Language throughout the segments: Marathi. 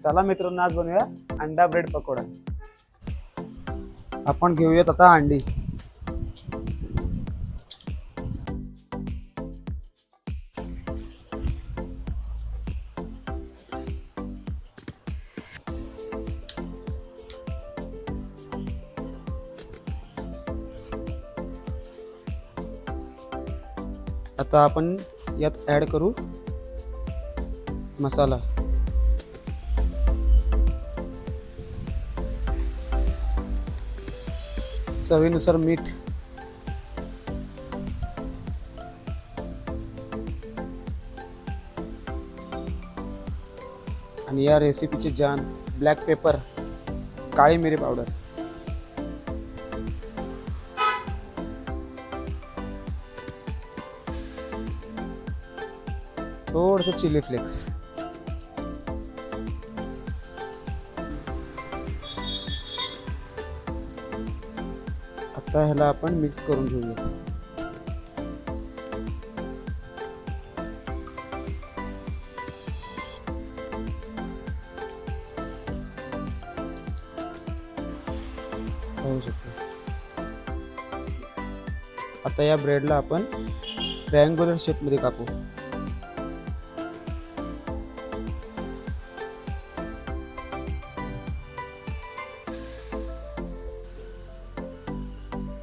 चला मित्रांनो, आज बनवूया अंडा ब्रेड पकोडा. आपण घेऊयात आता अंडी. आता आपण यात ॲड करू मसाला. चवीनुसार मीठ. आणि या रेसिपीची जान ब्लॅक पेपर, काळी मिरी पावडर. थोडंसं चिली फ्लेक्स. आता ह्याला आपण मिक्स करून घेऊया. होऊ शकतो. आता या ब्रेडला आपण ट्रायंग्युलर शेप मध्ये कापू.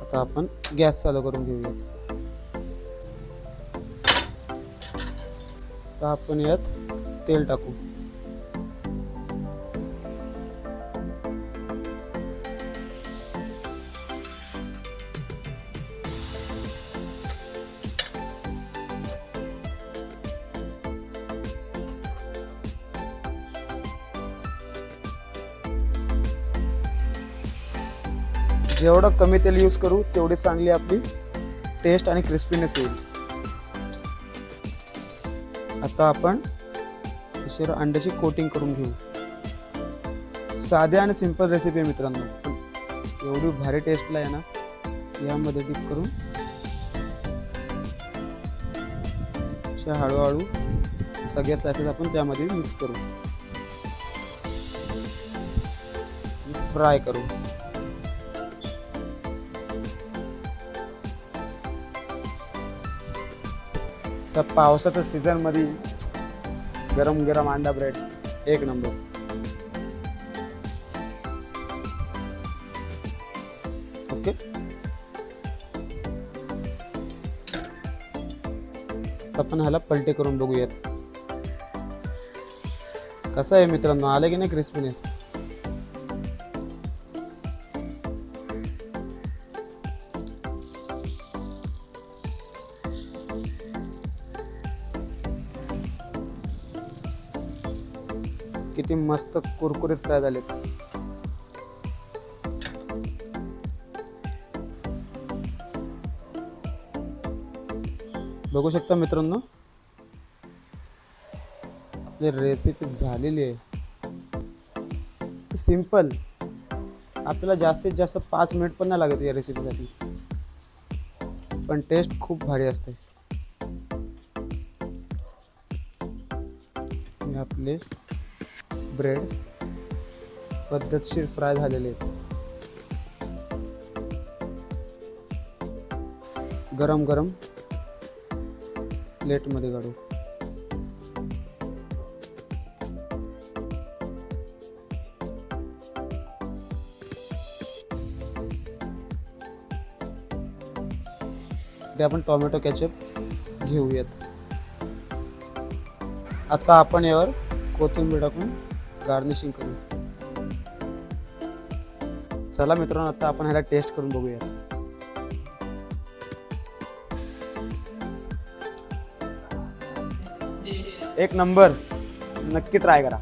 आता आपण गॅस चालू करून घेऊया. आता आपण यात तेल टाकू. जेवढं कमी तेल यूज करू तेवढी चांगली आपली टेस्ट आणि क्रिस्पीनेस येईल. आता आपण अशी अंड्याची कोटिंग करून घेऊ. साध्या आणि सिंपल रेसिपी आहे मित्रांनो, पण एवढी भारी टेस्टला आहे ना. यामध्ये डिप करून अशा हळूहळू सगळ्या स्लायसेस आपण त्यामध्ये मिक्स करू, फ्राय करू. पावसाच्या सीझन मध्ये गरम गरम अंडा ब्रेड एक नंबर. ओके, आपण ह्याला पलटे करून बघूयात कसं आहे मित्रांनो. आलं की नाही क्रिस्पीनेस. किती मस्त कुरकुरीत फ्राय झालेत. बघू शकता मित्रांनो, आपली रेसिपी झालेली आहे. सिंपल. आपल्याला जास्तीत जास्त 5 मिनिट पण नाही लागत या रेसिपीसाठी, पण टेस्ट खूप भारी असते. आपले ब्रेड पद्धतशीर फ्राय झालेले आहेत. गरम गरम प्लेटमध्ये काढू. ते आपण टोमॅटो केचप घेऊयात. आता आपण यावर कोथिंबीर टाकून गार्निशिंग करू. चला मित्रांनो, आता आपण ह्याला टेस्ट करून बघूया. एक नंबर. नक्की ट्राय करा.